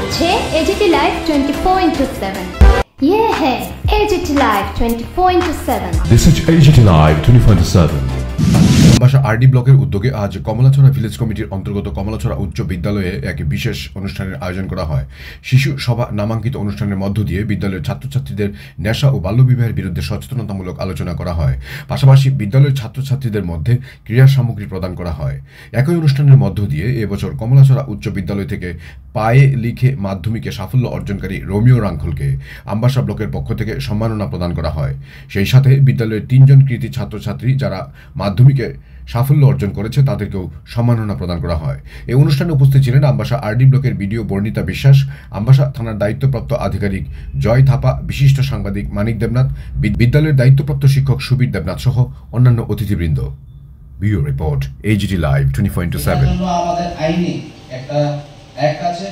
হচ্ছে AGT live 24/7। ये है AGT Live 24/7। This is AGT Live 24/7। Ambassa RD ব্লকের উদ্যোগে আজ কমলাছড়া ভিলেজ কমিটির অন্তর্গত কমলাছড়া উচ্চ বিদ্যালয়ে এক বিশেষ অনুষ্ঠানের আয়োজন করা হয়। শিশু সভা নামাঙ্কিত অনুষ্ঠানের মধ্য দিয়ে বিদ্যালয়ের ছাত্রছাত্রীদের নেশা ও বাল্যবিবাহের বিরুদ্ধে সচেতনতামূলক আলোচনা করা হয়। পাশাপাশি বিদ্যালয়ের ছাত্রছাত্রীদের মধ্যে ক্রীড়া সামগ্রী প্রদান করা হয়। একই অনুষ্ঠানের মধ্য দিয়ে এবছর কমলাছড়া উচ্চ বিদ্যালয় থেকে পায়ে লিখে মাধ্যমিকে সাফল্য অর্জনকারী রোমিও রাঙ্খলকে আমবাসা ব্লকের পক্ষ থেকে সম্মাননা প্রদান করা হয়। সেই সাথে বিদ্যালয়ের 3 জন কৃতী ছাত্রছাত্রী যারা মাধ্যমিকে সাফল্য অর্জন করেছে তাদেরকেও সম্মাননা প্রদান করা হয়। এই অনুষ্ঠানে উপস্থিত ছিলেন আমবাসা আরডি ব্লকের বিডিও বর্ণিতা বিশ্বাস, আমবাসা থানার দায়িত্বপ্রাপ্ত আধিকারিক জয় থাপা, বিশিষ্ট সাংবাদিক মানিক দেবনাথ, বিদ্যালয়ের দায়িত্বপ্রাপ্ত শিক্ষক সুবীর দেবনাথ সহ অন্যান্য অতিথিবৃন্দ। Bureau report, AGT live 24/7। আমাদের আইনে একটা অ্যাক্ট আছে।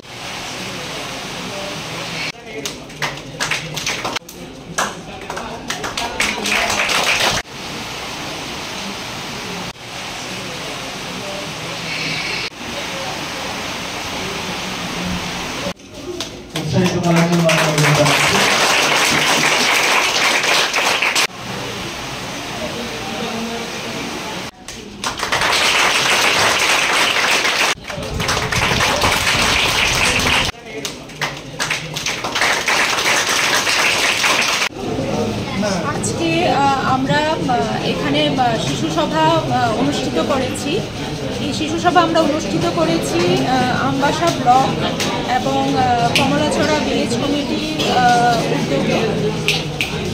আজকে আমরা এখানে শিশু সভা অনুষ্ঠিত করেছি। এই শিশু সভা আমরা অনুষ্ঠিত করেছি আমবাসা ব্লক এবং কমলাছড়া ভিলেজ কমিটির উদ্যোগে।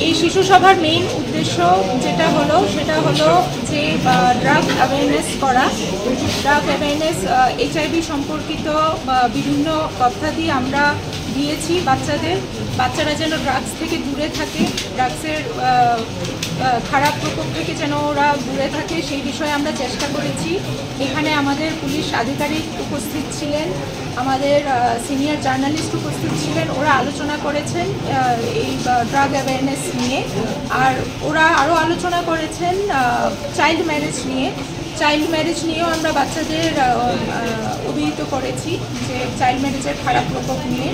এই শিশু সভার মেইন উদ্দেশ্য সেটা হলো যে ড্রাগ অ্যাওয়ারনেস করা। ড্রাগ অ্যাওয়ারনেস HIV সম্পর্কিত বিভিন্ন তথ্যাদি আমরা দিয়েছি বাচ্চারা যেন ড্রাগস থেকে দূরে থাকে, ড্রাগসের খারাপ প্রকোপ থেকে যেন ওরা দূরে থাকে সেই বিষয়ে আমরা চেষ্টা করেছি। এখানে আমাদের পুলিশ আধিকারিক উপস্থিত ছিলেন, আমাদের সিনিয়র জার্নালিস্ট উপস্থিত ছিলেন। ওরা আলোচনা করেছেন এই ড্রাগ অ্যাওয়ারনেস নিয়ে। আর ওরা আরও আলোচনা করেছেন চাইল্ড ম্যারেজ নিয়েও আমরা বাচ্চাদের অভিহিত করেছি যে চাইল্ড ম্যারেজের খারাপ প্রকোপ নিয়ে।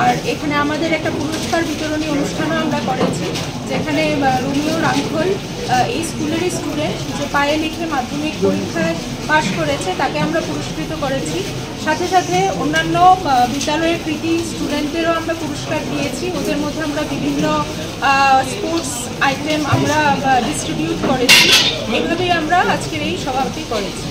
আর এখানে আমাদের একটা পুরস্কার বিতরণী অনুষ্ঠানও আমরা করেছি, যেখানে রোমিও রাঙ্খল এই স্কুলেরই স্টুডেন্ট যে পায়ে লিখে মাধ্যমিক পরীক্ষায় পাশ করেছে, তাকে আমরা পুরস্কৃত করেছি। সাথে সাথে অন্যান্য বিদ্যালয়ের কৃতী স্টুডেন্টদেরও আমরা পুরস্কার দিয়েছি। ওদের মধ্যে আমরা বিভিন্ন স্পোর্টস আইটেম আমরা ডিস্ট্রিবিউট করেছি। এভাবেই আমরা আজকের এই সভাটি করেছি।